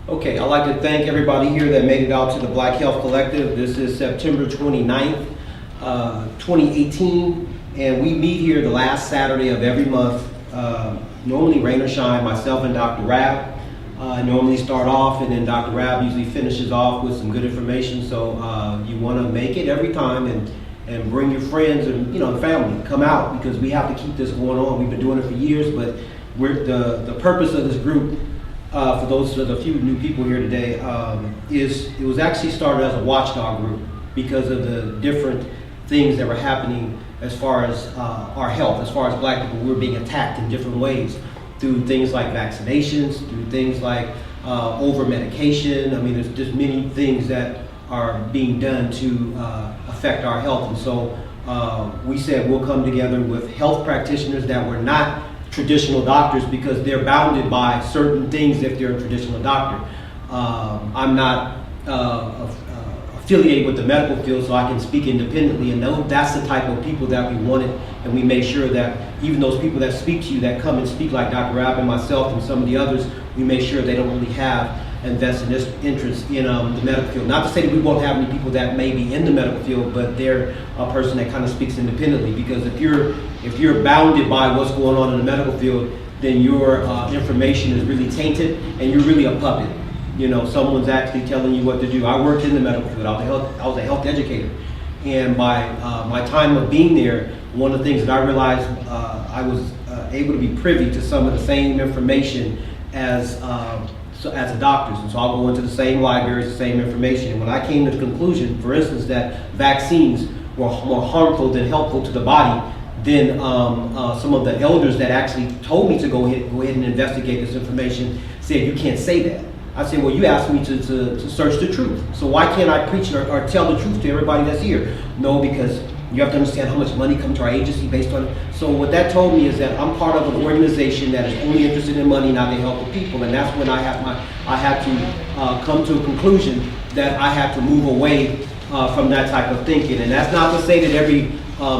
Okay, I'd like to thank everybody here that made it out to the Black Health Collective. This is September 29th, 2018, and we meet here the last Saturday of every month. Normally rain or shine, myself and Dr. Rab normally start off, and then Dr. Rab usually finishes off with some good information. So you want to make it every time and bring your friends and family. Come out, because we have to keep this going on. We've been doing it for years, but the purpose of this group, for those of the few new people here today, it was actually started as a watchdog group because of the different things that were happening as far as our health, as far as Black people. We were being attacked in different ways through things like vaccinations, through things like over medication. I mean, there's just many things that are being done to affect our health. And so we said we'll come together with health practitioners that were not traditional doctors, because they're bounded by certain things if they're a traditional doctor. I'm not affiliated with the medical field, so I can speak independently, and know that's the type of people that we wanted. And we made sure that even those people that speak to you, that come and speak like Dr. Rab and myself and some of the others, we make sure they don't really have invested interest in the medical field. Not to say that we won't have any people that may be in the medical field, but they're a person that kind of speaks independently. Because if you're bounded by what's going on in the medical field, then your information is really tainted, and you're really a puppet. Someone's actually telling you what to do. I worked in the medical field. I was a health educator, and by my time of being there, one of the things that I realized, I was able to be privy to some of the same information as a doctor. And so I'll go into the same libraries, the same information. And when I came to the conclusion, for instance, that vaccines were more harmful than helpful to the body, then some of the elders that actually told me to go ahead and investigate this information said, you can't say that. I said, well, you asked me to search the truth. So why can't I preach or tell the truth to everybody that's here? No, because you have to understand how much money comes to our agency based on it. So what that told me is that I'm part of an organization that is only interested in money, not the health of people. And that's when I had to come to a conclusion that I had to move away from that type of thinking. And that's not to say that every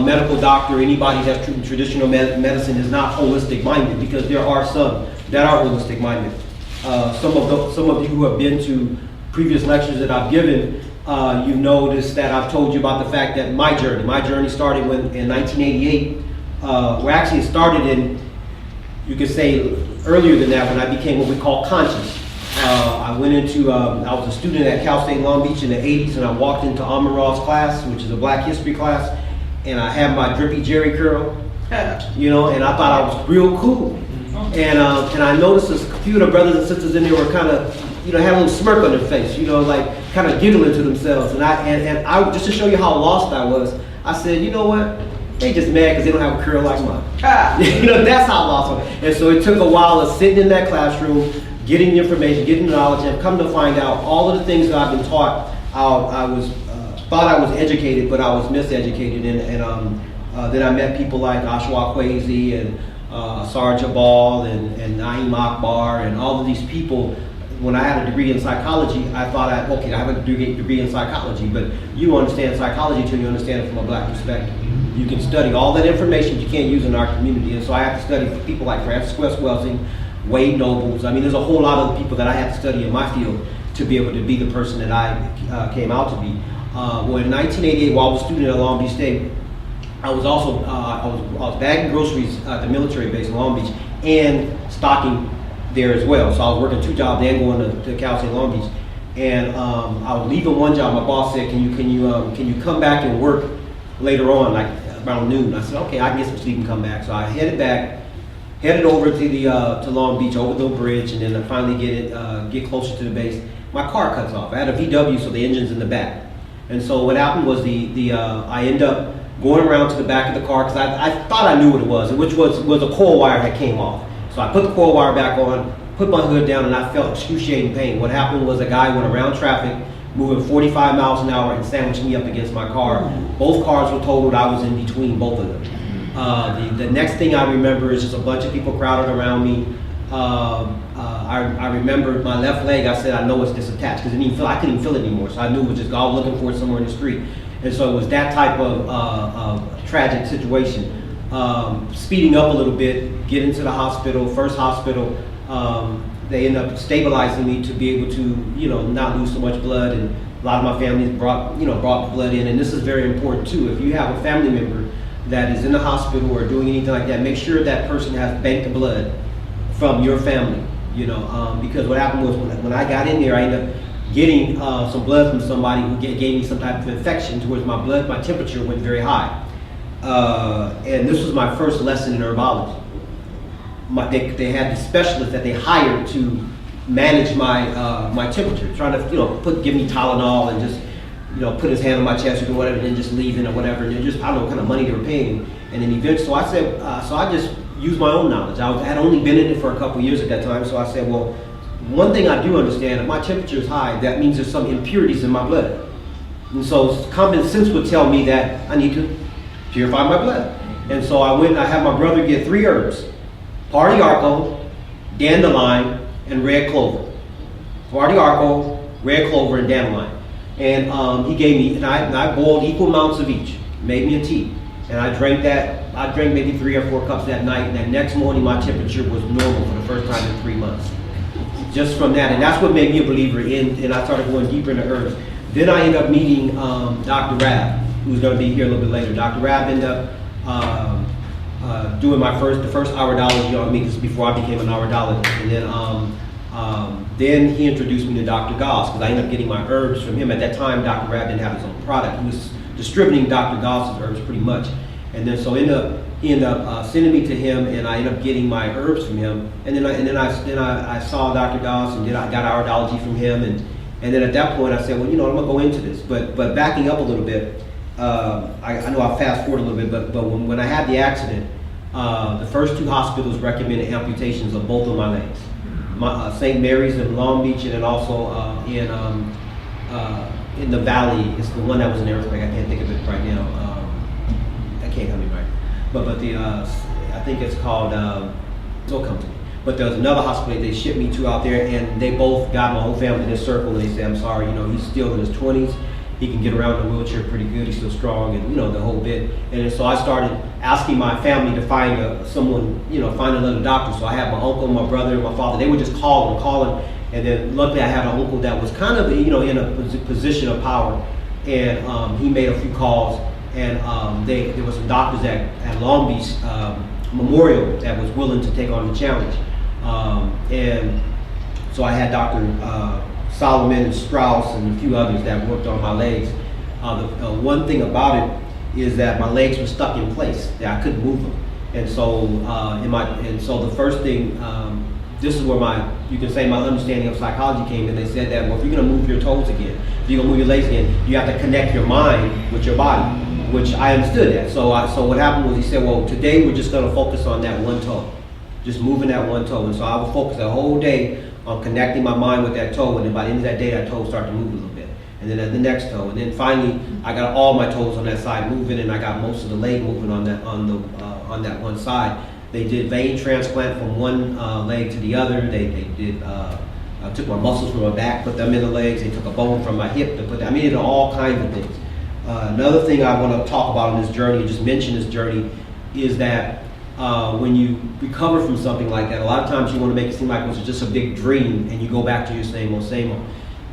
medical doctor, anybody that's traditional medicine is not holistic minded, because there are some that are holistic minded. Some of you who have been to previous lectures that I've given, you noticed that I've told you about the fact that my journey started in 1988. Well, actually it started in, you could say earlier than that, when I became what we call conscious. I was a student at Cal State Long Beach in the 80s, and I walked into Amarov's class, which is a Black history class, and I had my drippy Jerry curl, and I thought I was real cool. And I noticed a few of the brothers and sisters in there were kind of, had a little smirk on their face, like kind of giggling to themselves. And I just to show you how lost I was, I said, you know what? They just mad because they don't have a curl like mine. That's how lost I was. And so it took a while of sitting in that classroom, getting the information, getting the knowledge, and come to find out all of the things that I've been taught. Thought I was educated, but I was miseducated. And then I met people like Ashwa Kwesi and Sarge Abal and Naeem Akbar and all of these people. When I had a degree in psychology, I thought, I have a degree in psychology, but you don't understand psychology until you understand it from a Black perspective. You can study all that information you can't use in our community, and so I had to study for people like Francis West Welsing, Wade Nobles. I mean, there's a whole lot of people that I had to study in my field to be able to be the person that I came out to be. Well, in 1988, while I was a student at Long Beach State, I was also I was bagging groceries at the military base in Long Beach and stocking there as well. So I was working two jobs and going to Cal State Long Beach. And I was leaving one job. My boss said, "Can you come back and work later on, like around noon?" I said, "Okay, I can get some sleep and come back." So I headed over to Long Beach over the bridge, and then I finally get closer to the base. My car cuts off. I had a VW, so the engine's in the back. And so what happened was I end up going around to the back of the car, because I thought I knew what it was, which was a coil wire that came off. So I put the coil wire back on, put my hood down, and I felt excruciating pain. What happened was a guy went around traffic, moving 45 miles an hour, and sandwiched me up against my car. Both cars were totaled. I was in between both of them. The next thing I remember is just a bunch of people crowded around me. I remembered my left leg. I said, I know it's disattached, because I couldn't even feel it anymore. So I knew it was just God looking for it somewhere in the street. And so it was that type of tragic situation. Speeding up a little bit, get into the hospital, first hospital, they end up stabilizing me to be able to, not lose so much blood. And a lot of my family brought blood in, and this is very important too. If you have a family member that is in the hospital or doing anything like that, make sure that person has bank of blood from your family, because what happened was when I got in there, I ended up getting some blood from somebody who gave me some type of infection towards my temperature went very high. And this was my first lesson in herbology. They had the specialist that they hired to manage my temperature, trying to give me Tylenol and just put his hand on my chest or whatever, and then just leaving or whatever. And just I don't know what kind of money they were paying. And then eventually, so I said, I just used my own knowledge. I had only been in it for a couple years at that time, so I said, well, one thing I do understand, if my temperature is high, that means there's some impurities in my blood. And so common sense would tell me that I need to purify my blood. And so I had my brother get 3 herbs: Pardiarco, dandelion, and red clover. Pardiarco, red clover, and dandelion. And he gave me, and I boiled equal amounts of each, made me a tea. And I drank that. I drank maybe 3 or 4 cups that night, and that next morning my temperature was normal for the first time in 3 months. Just from that, and that's what made me a believer in, and I started going deeper into herbs. Then I ended up meeting Dr. Rab, who's going to be here a little bit later. Dr. Rab ended up doing the first iridology on me. This is before I became an iridologist. And then he introduced me to Dr. Goss, because I ended up getting my herbs from him. At that time, Dr. Rab didn't have his own product. He was distributing Dr. Goss's herbs pretty much. And then so he ended up sending me to him, and I ended up getting my herbs from him. And then I saw Dr. Goss, and then I got iridology from him. And then at that point I said, well, I'm gonna go into this. But backing up a little bit, I know I'll fast forward a little bit, but when I had the accident, the first 2 hospitals recommended amputations of both of my legs. St. Mary's in Long Beach, and then also in the Valley. It's the one that was an earthquake. I can't think of it right now. I can't come in right. But I think it's called. It'll come to me. But there's another hospital they shipped me to out there, and they both got my whole family in this circle, and they said, I'm sorry, he's still in his 20s. He can get around in a wheelchair pretty good. He's still strong, and the whole bit. And so I started asking my family to find find another doctor. So I had my uncle, my brother, and my father. They would just calling. And then luckily I had an uncle that was kind of in a position of power, and he made a few calls. And there were some doctors at Long Beach Memorial that was willing to take on the challenge. And so I had Dr. Solomon and Strauss and a few others that worked on my legs. The one thing about it is that my legs were stuck in place, that I couldn't move them. And so the first thing, this is where you can say my understanding of psychology came in. They said that, well, if you're gonna move your toes again, if you're gonna move your legs again, you have to connect your mind with your body, which I understood that. So what happened was he said, well, today we're just gonna focus on that one toe, just moving that one toe. And so I would focus the whole day on connecting my mind with that toe, and then by the end of that day, that toe started to move a little bit. And then at the next toe, and then finally, I got all my toes on that side moving, and I got most of the leg moving on that one side. They did vein transplant from one leg to the other. They did took my muscles from my back, put them in the legs. They took a bone from my hip to put that. I mean, they did all kinds of things. Another thing I want to talk about in this journey, just mention this journey, is that when you recover from something like that, a lot of times you want to make it seem like it was just a big dream, and you go back to your same old, same old.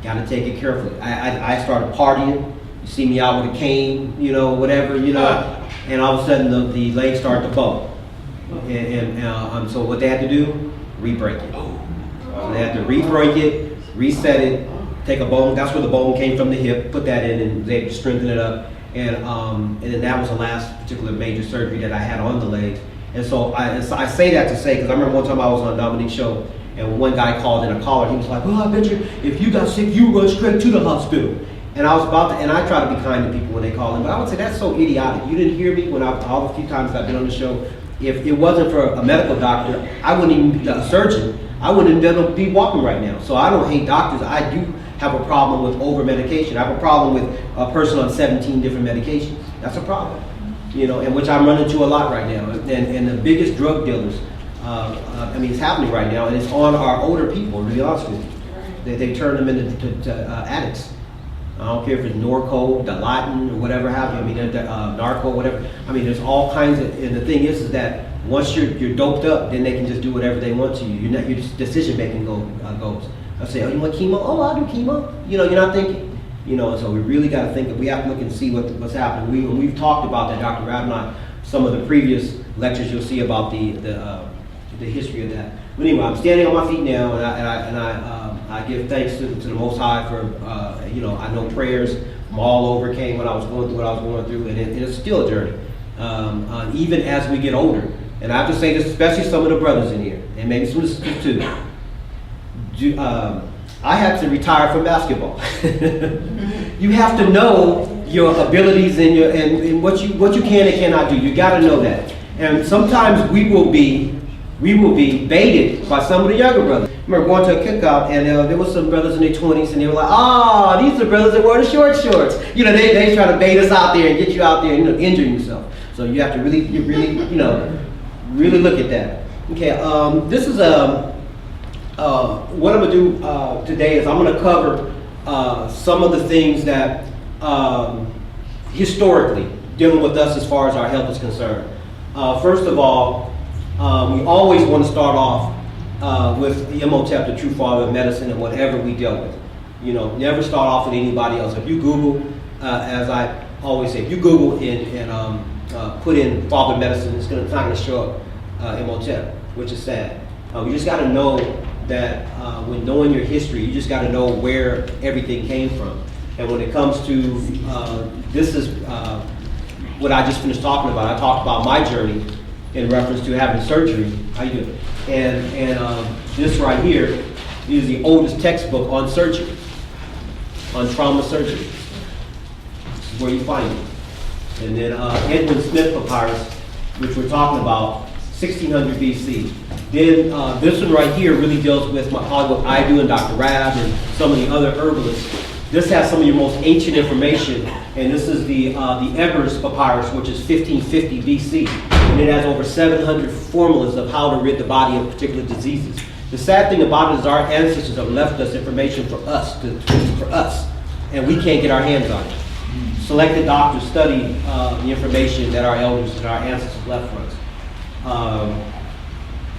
Got to take it carefully. I started partying. You see me out with a cane, whatever, and all of a sudden the legs started to bump. And so what they had to do, re-break it. They had to re-break it, reset it, take a bone. That's where the bone came from, the hip. Put that in, and they had to strengthen it up. And then that was the last particular major surgery that I had on the legs. And so I say that to say, because I remember one time I was on Dominique's show, and one guy called in a caller. He was like, well, I bet you if you got sick, you run straight to the hospital. And I was about to, and I try to be kind to people when they call in, but I would say that's so idiotic. You didn't hear me when all the few times I've been on the show. If it wasn't for a medical doctor, I wouldn't even be a surgeon. I wouldn't even be walking right now. So I don't hate doctors. I do have a problem with over-medication. I have a problem with a person on 17 different medications. That's a problem, and which I'm running into a lot right now. And the biggest drug dealers, it's happening right now, and it's on our older people, to be honest with you. They turn them into addicts. I don't care if it's Norco, Dilaudid, or whatever have you. I mean, Narco, whatever. I mean, there's all kinds of, and the thing is that once you're doped up, then they can just do whatever they want to you. Your decision making goes. I say, oh, you want chemo? Oh, I'll do chemo. You know, you're not thinking. You know, and so we really got to think. We have to look and see what's happening. We've talked about that, Dr. Rab and I. Some of the previous lectures you'll see about the history of that. But anyway, I'm standing on my feet now, and I give thanks to the Most High for you know, I know prayers from all over came when I was going through what I was going through, and it's still a journey. Even as we get older, and I have to say this, especially some of the brothers in here, and maybe some of the sisters too. I had to retire from basketball. You have to know your abilities and what you can and cannot do. You got to know that. And sometimes we will be baited by some of the younger brothers. I remember going to a cookout, and there was some brothers in their 20s, and they were like, "Oh, these are the brothers that wear the shorts." You know, they try to bait us out there and get you out there and, you know, injuring yourself. So you have to really, you know, really look at that. Okay, this is what I'm gonna do today is I'm gonna cover some of the things that historically dealing with us as far as our health is concerned. First of all, we always want to start off with the Imhotep, the true father of medicine, and whatever we dealt with. You know, never start off with anybody else. If you Google, as I always say, if you Google and put in father medicine, it's not going to show up Imhotep, which is sad. You just got to know that when knowing your history, you just got to know where everything came from. And when it comes to, this is what I just finished talking about. I talked about my journey in reference to having surgery. How you doing? And this right here is the oldest textbook on surgery, on trauma surgery. This is where you find it. And then Edwin Smith papyrus, which we're talking about, 1600 BC. Then this one right here really deals with what I do and Dr. Rab and some of the other herbalists. This has some of your most ancient information, and this is the Ebers papyrus, which is 1550 BC. And it has over 700 formulas of how to rid the body of particular diseases. The sad thing about it is our ancestors have left us information for us, and we can't get our hands on it. Selected doctors study the information that our elders and our ancestors left for us,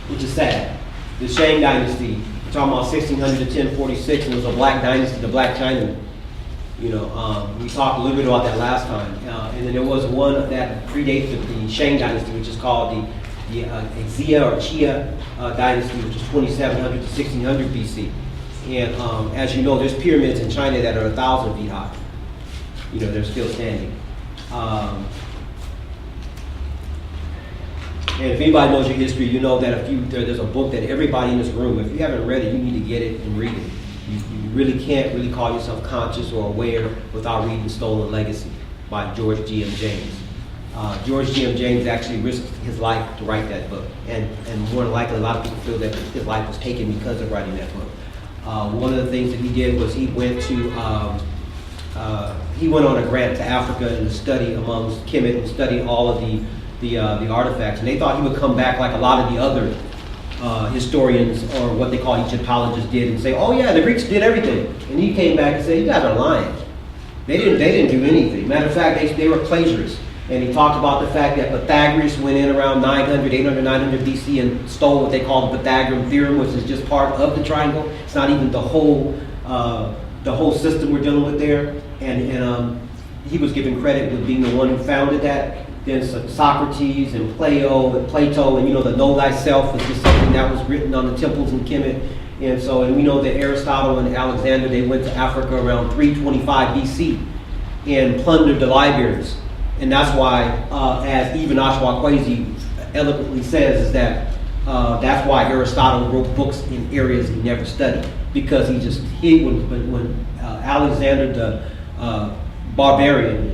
which is sad. The Shang dynasty, we're talking about 1600 to 1046, and it was a black dynasty, the Black Chinaman. You know, we talked a little bit about that last time. And then there was one that predates the Shang dynasty, which is called the Xia or Chia dynasty, which is 2700 to 1600 BC. And as you know, there's pyramids in China that are 1,000 feet high. You know, they're still standing. And if anybody knows your history, you know that there's a book that everybody in this room, if you haven't read it, you need to get it and read it. You really can't really call yourself conscious or aware without reading Stolen Legacy by George G.M. James. George G.M. James actually risked his life to write that book. And more than likely, a lot of people feel that his life was taken because of writing that book. One of the things that he did was he went on a grant to Africa and to study amongst Kemet and study all of the artifacts. And they thought he would come back like a lot of the other historians or what they call Egyptologists did and say, oh yeah, the Greeks did everything. And he came back and said, you guys are lying. They didn't do anything. Matter of fact, they were plagiarists. And he talked about the fact that Pythagoras went in around 900 BC and stole what they call the Pythagorean theorem, which is just part of the triangle. It's not even the whole system we're dealing with there. And he was given credit with being the one who founded that. Then Socrates and Plato, and you know, the know thyself is just something that was written on the temples in Kemet. And we know that Aristotle and Alexander, they went to Africa around 325 BC and plundered the libraries. And that's why, as even Ashwakwezi eloquently says, is that that's why Aristotle wrote books in areas he never studied, because he just when Alexander the barbarian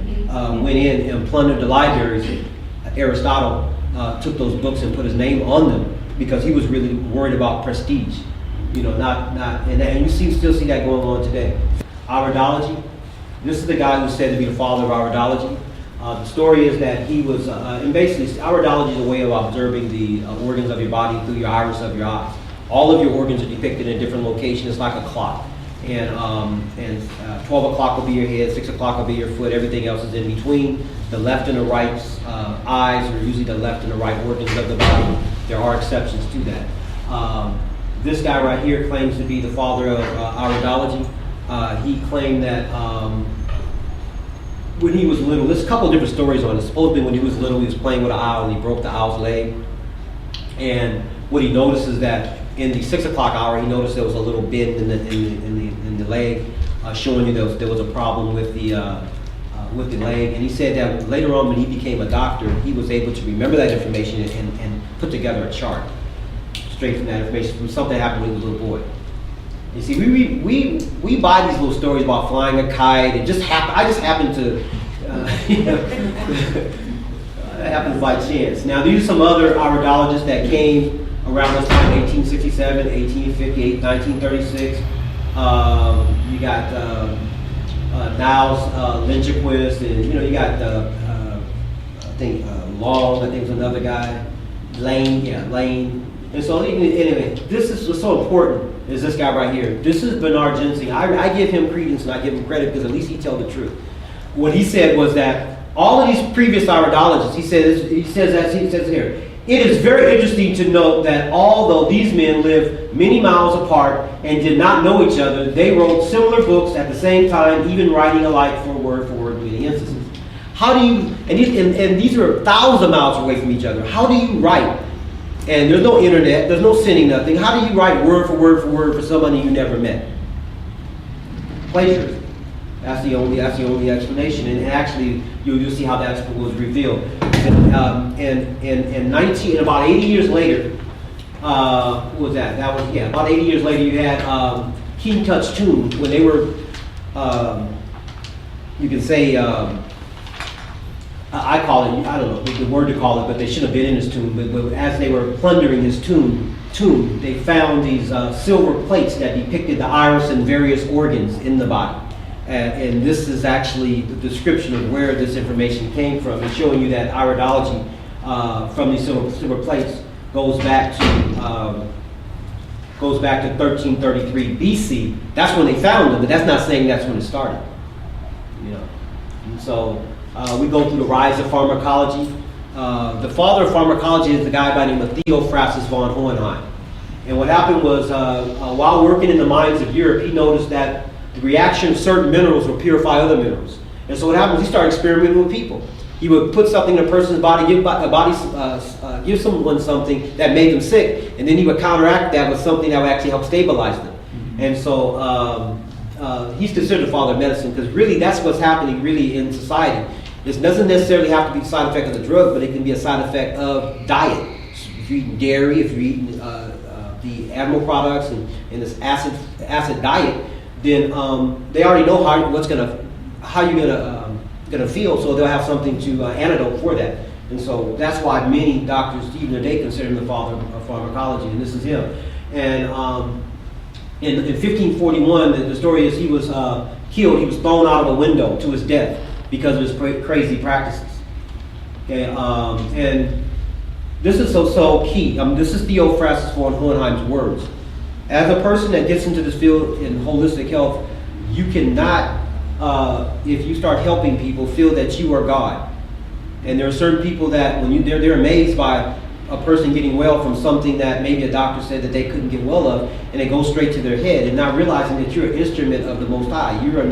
went in and plundered the libraries, Aristotle took those books and put his name on them because he was really worried about prestige. You know, and you still see that going on today. Iridology. This is the guy who's said to be the father of iridology. The story is that he was, and basically, iridology is a way of observing the organs of your body through your iris of your eyes. All of your organs are depicted in a different location. It's like a clock. and 12 o'clock will be your head, 6 o'clock will be your foot, everything else is in between. The left and the right eyes are usually the left and the right organs of the body. There are exceptions to that. This guy right here claims to be the father of iridology. He claimed that when he was little, there's a couple of different stories on it. Supposedly when he was little, he was playing with an owl and he broke the owl's leg. And what he noticed is that in the 6 o'clock hour, he noticed there was a little bend in the leg, showing you there was a problem with the leg. And he said that later on, when he became a doctor, he was able to remember that information and put together a chart straight from that information from something that happened when he was a little boy. You see, we buy these little stories about flying a kite. It just happened. I just happened to, that happens by chance. Now, these are some other iridologists that came around this time, 1867, 1858, 1936. You got Niles Lynchquist, and you got I think Long. I think was another guy, Lane. And so anyway, this is what's so important. Is this guy right here? This is Bernard Jensen. I give him credence and I give him credit because at least he tells the truth. What he said was that all of these previous iridologists, he says here, it is very interesting to note that although these men lived many miles apart and did not know each other, they wrote similar books at the same time, even writing alike for word in many instances. How do you, and these are 1,000 miles away from each other, how do you write? And there's no internet, there's no sending nothing. How do you write word for word for somebody you never met? Plagiarism. That's the only explanation. And actually, you'll see how that was revealed. And about 80 years later, what was that? About 80 years later, you had King Tut's tomb when they were, you can say, I call it, I don't know the word to call it, but they should have been in his tomb. But as they were plundering his tomb, they found these silver plates that depicted the iris and various organs in the body. And this is actually the description of where this information came from. It's showing you that iridology from these silver plates goes back to 1333 BC. That's when they found them, but that's not saying that's when it started. And so. We go through the rise of pharmacology. The father of pharmacology is the guy by the name of Theophrastus von Hohenheim. And what happened was, while working in the mines of Europe, he noticed that the reaction of certain minerals would purify other minerals. And so what happened was he started experimenting with people. He would put something in a person's body, give someone something that made them sick, and then he would counteract that with something that would actually help stabilize them. And so he's considered the father of medicine because really that's what's happening really in society. This doesn't necessarily have to be a side effect of the drug, but it can be a side effect of diet. If you're eating dairy, if you're eating the animal products and this acid diet, then they already know how you're gonna feel, so they'll have something to antidote for that. And so that's why many doctors, even today, consider him the father of pharmacology, and this is him. And in 1541, the story is he was killed. He was thrown out of a window to his death because of his crazy practices. Okay, and this is so key. This is Theophrastus von Hohenheim's words. As a person that gets into this field in holistic health, you cannot, if you start helping people, feel that you are God. And there are certain people that when they're amazed by a person getting well from something that maybe a doctor said that they couldn't get well of, and it goes straight to their head, and not realizing that you're an instrument of the Most High. You're a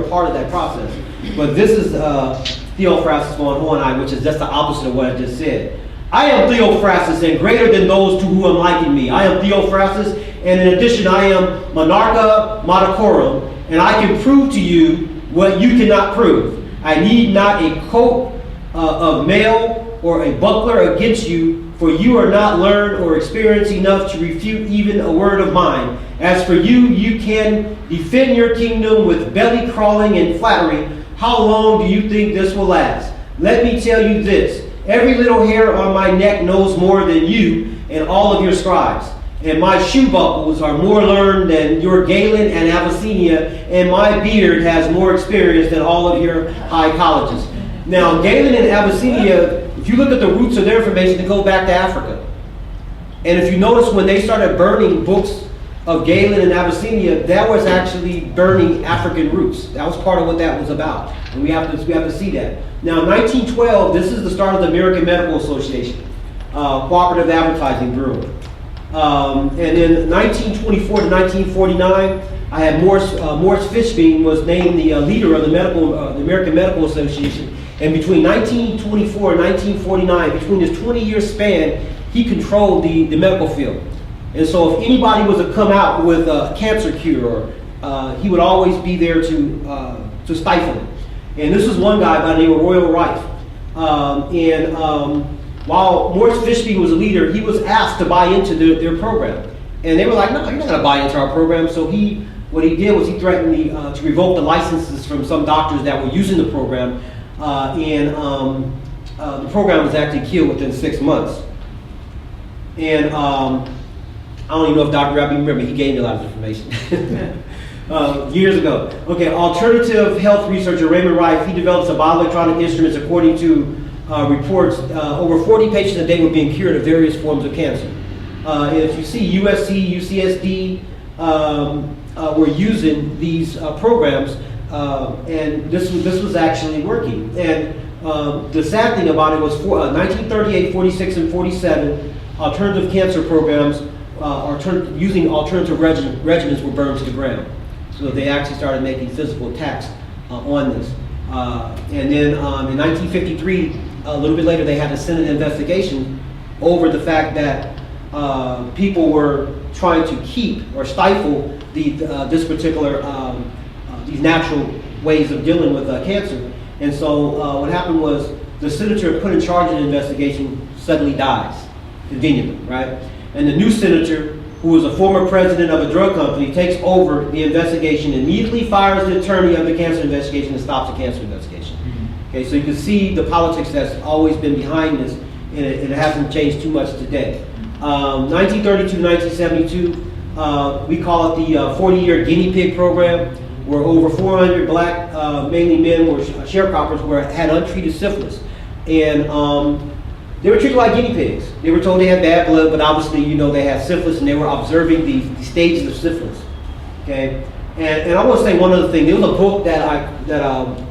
part of that process. But this is Theophrastus von Hohenheim, which is just the opposite of what I just said. I am Theophrastus, and greater than those to whom am liking me. I am Theophrastus, and in addition, I am Monarcha Monacorum, and I can prove to you what you cannot prove. I need not a coat of mail or a buckler against you, for you are not learned or experienced enough to refute even a word of mine. As for you, you can defend your kingdom with belly crawling and flattery. How long do you think this will last? Let me tell you this. Every little hair on my neck knows more than you and all of your scribes. And my shoe buckles are more learned than your Galen and Abyssinia, and my beard has more experience than all of your high colleges. Now, Galen and Abyssinia, if you look at the roots of their information, they go back to Africa. And if you notice, when they started burning books of Galen and Abyssinia, that was actually burning African roots. That was part of what that was about, and we have to see that. Now, in 1912, this is the start of the American Medical Association, Cooperative Advertising Bureau. And in 1924 to 1949, I had Morris Fishbein was named the leader of the American Medical Association. And between 1924 and 1949, between this 20-year span, he controlled the medical field. And so if anybody was to come out with a cancer cure, he would always be there to stifle it. And this was one guy by the name of Royal Rife. While Morris Fishbein was a leader, he was asked to buy into their program. And they were like, no, you're not going to buy into our program. So what he did was he threatened to revoke the licenses from some doctors that were using the program. The program was actually killed within 6 months. And I don't even know if Dr. Rapp, remember, he gave me a lot of information. Years ago. Okay, alternative health researcher Raymond Rife, he develops a bioelectronic instruments according to reports. Over 40 patients a day were being cured of various forms of cancer. If you see USC, UCSD were using these programs, and this was actually working. And the sad thing about it was 1938, 46, and 47, alternative cancer programs using alternative regimens were burned to the ground. So they actually started making physical attacks on this. And then in 1953, a little bit later, they had a Senate investigation over the fact that people were trying to keep or stifle this particular these natural ways of dealing with cancer. And so what happened was the senator put in charge of the investigation suddenly dies, conveniently, right? And the new senator, who was a former president of a drug company, takes over the investigation, immediately fires the attorney of the cancer investigation and stops the cancer investigation. Okay, so you can see the politics that's always been behind this, and it hasn't changed too much today. 1932 to 1972, we call it the 40-year guinea pig program, where over 400 black, mainly men, sharecroppers had untreated syphilis. And they were treated like guinea pigs. They were told they had bad blood, but obviously, they had syphilis, and they were observing the stages of syphilis. Okay, and I want to say one other thing. There was a book that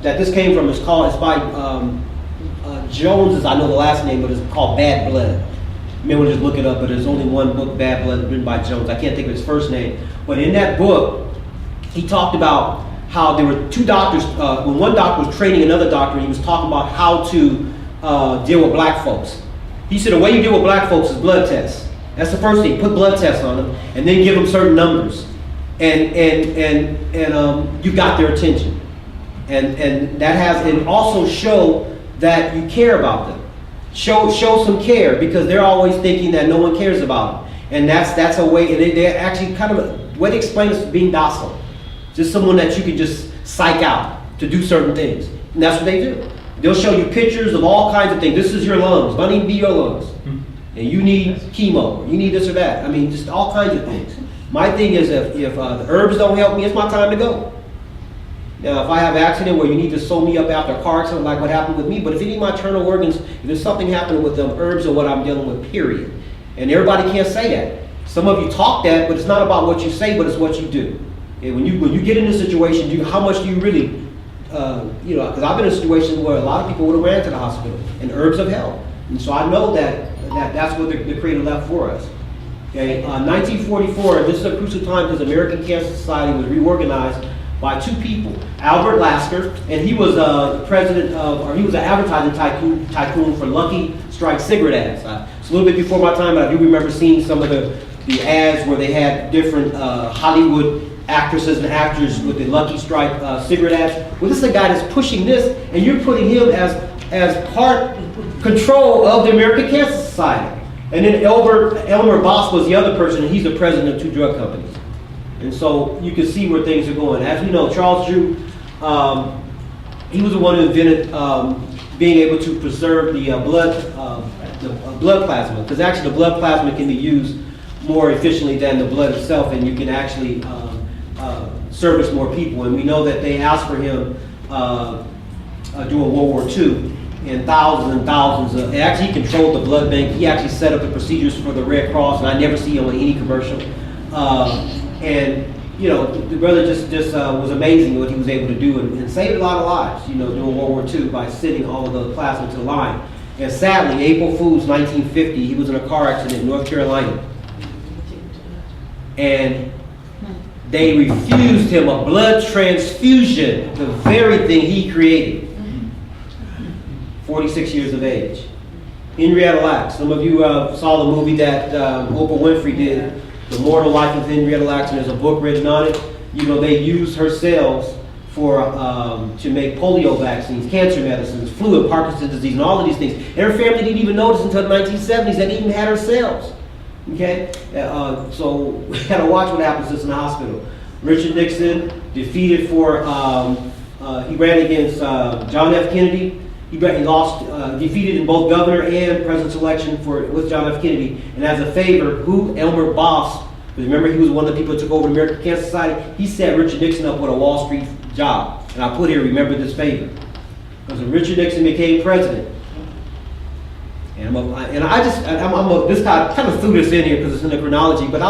this came from. It's by Jones, I know the last name, but it's called Bad Blood. You may want to just look it up, but there's only one book, Bad Blood, written by Jones. I can't think of his first name, but in that book, he talked about how there were two doctors. When one doctor was training another doctor, he was talking about how to deal with black folks. He said the way you deal with black folks is blood tests. That's the first thing. Put blood tests on them, and then give them certain numbers, and you got their attention, and that has, and also show that you care about them. Show some care, because they're always thinking that no one cares about them, and that's a way. They actually kind of a way to explain this is being docile, just someone that you can just psych out to do certain things, and that's what they do. They'll show you pictures of all kinds of things. This is your lungs. Might even be your lungs. And you need chemo. Or you need this or that. I mean, just all kinds of things. My thing is, if the herbs don't help me, it's my time to go. Now, if I have an accident where you need to sew me up after a car accident, like what happened with me, but if any of my internal organs, if there's something happening with them, herbs are what I'm dealing with, period. And everybody can't say that. Some of you talk that, but it's not about what you say, but it's what you do. And when you get in this situation, how much do you really, because I've been in a situation where a lot of people would have ran to the hospital, and herbs have helped. And so I know that's what the Creator left for us. Okay, 1944, this is a crucial time because the American Cancer Society was reorganized by two people, Albert Lasker, and he was he was an advertising tycoon for Lucky Strike cigarette ads. It's a little bit before my time, but I do remember seeing some of the ads where they had different Hollywood actresses and actors with the Lucky Strike cigarette ads. Well, this is a guy that's pushing this, and you're putting him as part control of the American Cancer Society. And then Elmer Boss was the other person, and he's the president of two drug companies. And so you can see where things are going. As we know, Charles Drew, he was the one who invented being able to preserve the blood plasma, because actually the blood plasma can be used more efficiently than the blood itself, and you can actually service more people. And we know that they asked for him during World War II, and thousands of, actually he controlled the blood bank. He actually set up the procedures for the Red Cross, and I never see him on any commercial. And you know, the brother just was amazing what he was able to do and saved a lot of lives, you know, during World War II by sending all of the plasma to the line. And sadly, April Fool's 1950, he was in a car accident in North Carolina. And they refused him a blood transfusion, the very thing he created. 46 years of age. Henrietta Lacks. Some of you saw the movie that Oprah Winfrey did, The Mortal Life of Henrietta Lacks, and there's a book written on it. You know, they used her cells for to make polio vaccines, cancer medicines, flu and Parkinson's disease, and all of these things. And her family didn't even notice until the 1970s that even had her cells. Okay, so we had to watch what happens to us in the hospital. Richard Nixon defeated for he ran against John F. Kennedy. He lost, defeated in both governor and president's election with John F. Kennedy. And as a favor, Elmer Boss, because remember he was one of the people that took over the American Cancer Society, he set Richard Nixon up with a Wall Street job. And I put here, remember this favor. Because when Richard Nixon became president, and this kind of threw this in here because it's in the chronology, but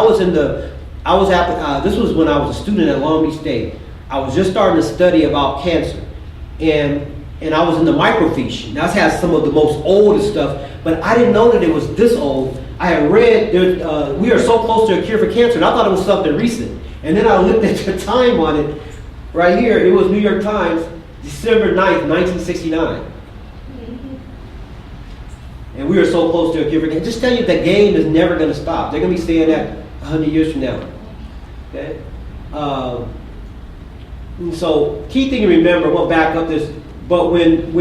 this was when I was a student at Long Beach State. I was just starting to study about cancer. And I was in the microfiche. That has some of the most oldest stuff, but I didn't know that it was this old. I had read, we are so close to a cure for cancer, and I thought it was something recent. And then I looked at the time on it, right here, it was New York Times, December 9th, 1969. And we are so close to a cure for cancer. Just tell you that game is never going to stop. They're going to be saying that 100 years from now. Okay? So, key thing to remember, we'll back up this. But when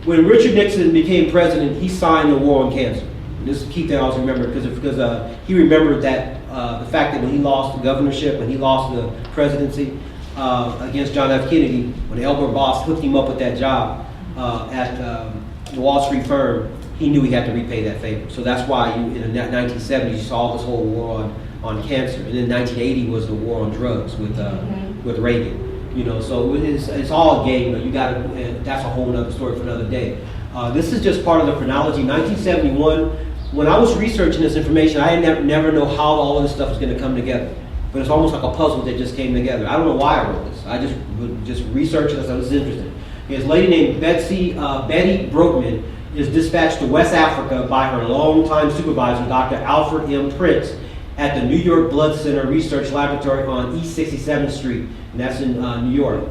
Richard Nixon became president, he signed the war on cancer. And this is a key thing I always remember because he remembered that the fact that when he lost the governorship, when he lost the presidency against John F. Kennedy, when Elmer Boss hooked him up with that job at the Wall Street firm, he knew he had to repay that favor. So that's why in the 1970s you saw this whole war on cancer, and then 1980 was the war on drugs with Reagan. You know, so it's all a game. You know, you got to. That's a whole other story for another day. This is just part of the chronology. 1971. When I was researching this information, I never know how all of this stuff is going to come together. But it's almost like a puzzle that just came together. I don't know why I wrote this. I just researched this. I was interested. This lady named Betty Brookman is dispatched to West Africa by her longtime supervisor, Dr. Alfred M. Prince, at the New York Blood Center Research Laboratory on East 67th Street, and that's in New York.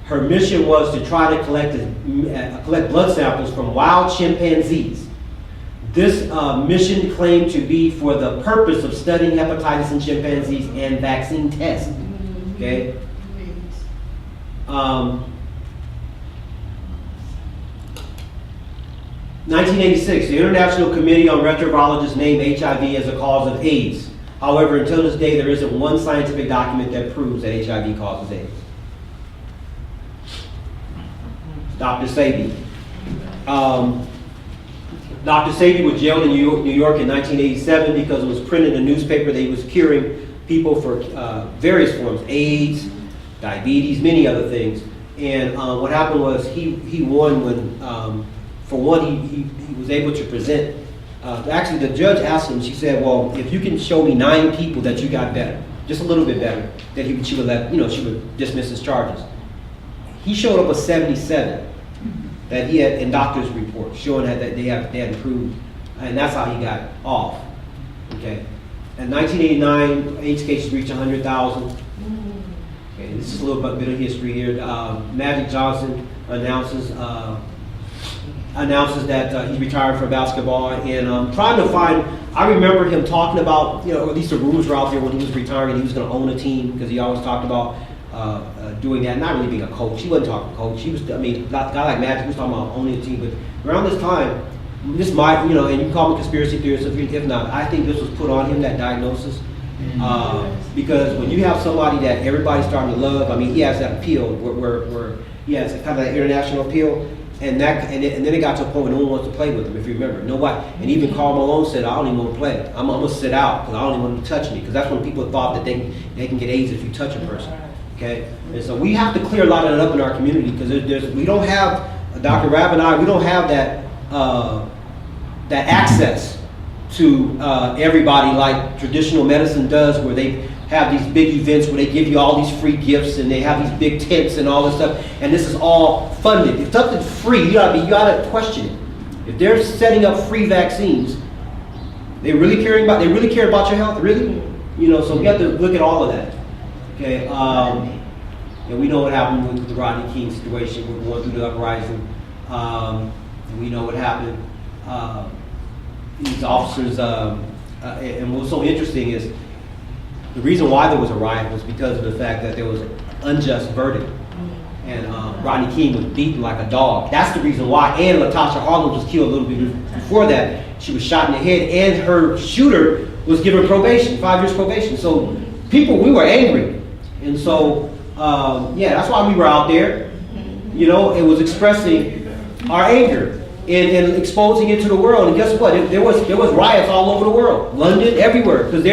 Her mission was to try to collect blood samples from wild chimpanzees. This mission claimed to be for the purpose of studying hepatitis in chimpanzees and vaccine tests. Okay. 1986, the International Committee on Retrovirologists named HIV as a cause of AIDS. However, until this day, there isn't one scientific document that proves that HIV causes AIDS. Dr. Sabi. Dr. Sabi was jailed in New York in 1987 because it was printed in a newspaper that he was curing people for various forms, AIDS, diabetes, many other things. And what happened was he won when, for one, he was able to present. Actually, the judge asked him, she said, well, if you can show me 9 people that you got better, just a little bit better, that she would dismiss his charges. He showed up with 77 that he had in doctor's report showing that they had improved, and that's how he got off. Okay. In 1989, AIDS cases reached 100,000. Okay, this is a little bit of history here. Magic Johnson announces that he's retired from basketball, and trying to find. I remember him talking about, or at least the rumors were out there when he was retiring, he was going to own a team because he always talked about doing that. Not really being a coach. He wasn't talking coach. He was, a guy like Magic was talking about owning a team. But around this time, this might, and you can call me conspiracy theorist if not. I think this was put on him, that diagnosis, because when you have somebody that everybody's starting to love, he has that appeal where he has kind of that international appeal. And then it got to a point where no one wants to play with him, if you remember. Nobody, and even Karl Malone said, I don't even want to play. I'm going to sit out because I don't even want to touch me. Because that's when people thought that they can get AIDS if you touch a person. Okay? And so we have to clear a lot of that up in our community because we don't have, Dr. Rabb and I, we don't have that access to everybody like traditional medicine does, where they have these big events where they give you all these free gifts and they have these big tents and all this stuff, and this is all funded. If something's free, you gotta question it. If they're setting up free vaccines, they really care about your health, really? You know, so we have to look at all of that. Okay, and we know what happened with the Rodney King situation. We're going through the uprising. And we know what happened. These officers, and what's so interesting is the reason why there was a riot was because of the fact that there was an unjust verdict. And Rodney King was beaten like a dog. That's the reason why. And Latasha Harlem was killed a little bit before that. She was shot in the head, and her shooter was given probation, 5 years probation. So we were angry. And so, yeah, that's why we were out there. You know, it was expressing our anger and exposing it to the world. And guess what? There was riots all over the world, London, everywhere. Because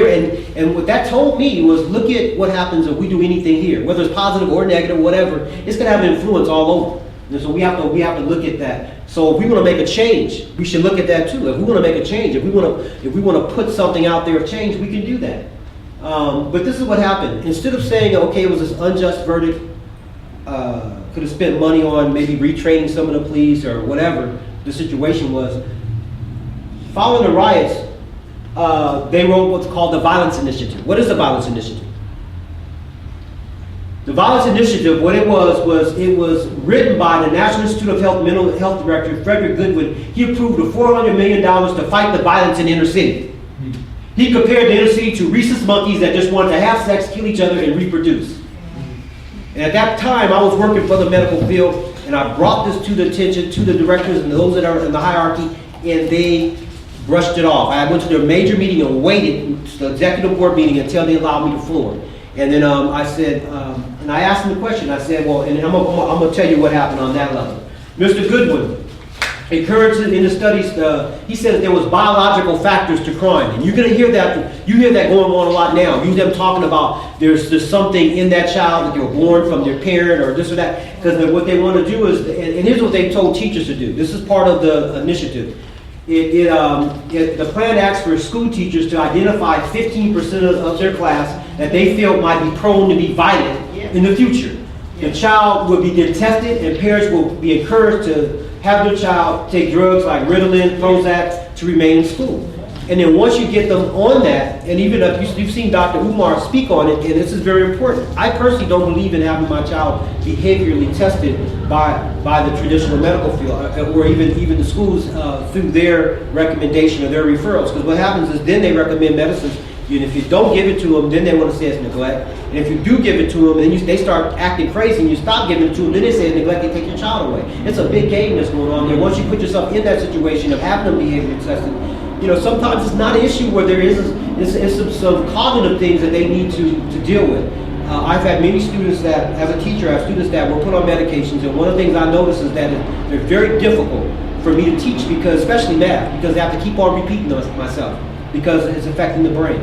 and what that told me was, look at what happens if we do anything here, whether it's positive or negative, whatever. It's going to have an influence all over. And so we have to look at that. So if we want to make a change, we should look at that too. If we want to make a change, if we want to put something out there of change, we can do that. But this is what happened. Instead of saying, okay, it was this unjust verdict, could have spent money on maybe retraining some of the police or whatever the situation was. Following the riots, they wrote what's called the Violence Initiative. What is the Violence Initiative? The Violence Initiative, what it was written by the National Institute of Health Mental Health Director, Frederick Goodwin. He approved of $400 million to fight the violence in the inner city. He compared the inner city to rhesus monkeys that just wanted to have sex, kill each other, and reproduce. And at that time, I was working for the medical field, and I brought this to the attention to the directors and those that are in the hierarchy, and they brushed it off. I went to their major meeting and waited to the executive board meeting until they allowed me the floor. And then I said, and I asked them the question. I said, well, and I'm going to tell you what happened on that level. Mr. Goodwin encouraged in the studies, he said there was biological factors to crime. And you're going to hear that, you hear that going on a lot now. You hear them talking about there's something in that child that they were born from their parent or this or that. Because what they want to do is, and here's what they told teachers to do. This is part of the initiative. The plan asks for school teachers to identify 15% of their class that they feel might be prone to be violent in the future. The child will be then tested, and parents will be encouraged to have their child take drugs like Ritalin, Prozac to remain in school. And then once you get them on that, and even if you've seen Dr. Umar speak on it, and this is very important. I personally don't believe in having my child behaviorally tested by the traditional medical field, or even the schools through their recommendation or their referrals. Because what happens is then they recommend medicines, and if you don't give it to them, then they want to say it's neglect. And if you do give it to them, then they start acting crazy, and you stop giving it to them, then they say it's neglect, they take your child away. It's a big game that's going on there. Once you put yourself in that situation of having them behaviorally tested, you know, sometimes it's not an issue where there is some cognitive things that they need to deal with. I've had many students that, as a teacher, I have students that were put on medications, and one of the things I notice is that they're very difficult for me to teach, because, especially math, because I have to keep on repeating myself, because it's affecting the brain.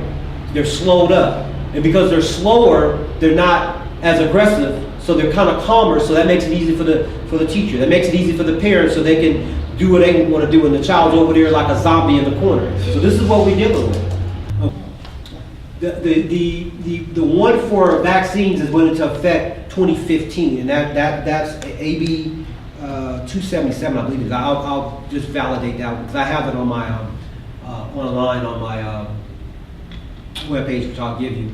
They're slowed up, and because they're slower, they're not as aggressive, so they're kind of calmer, so that makes it easy for the teacher. That makes it easy for the parents, so they can do what they want to do, and the child's over there like a zombie in the corner. So this is what we're dealing with. The one for vaccines is went into effect 2015, and that's AB 277, I believe it is. I'll just validate that because I have it on my online on my webpage, which I'll give you.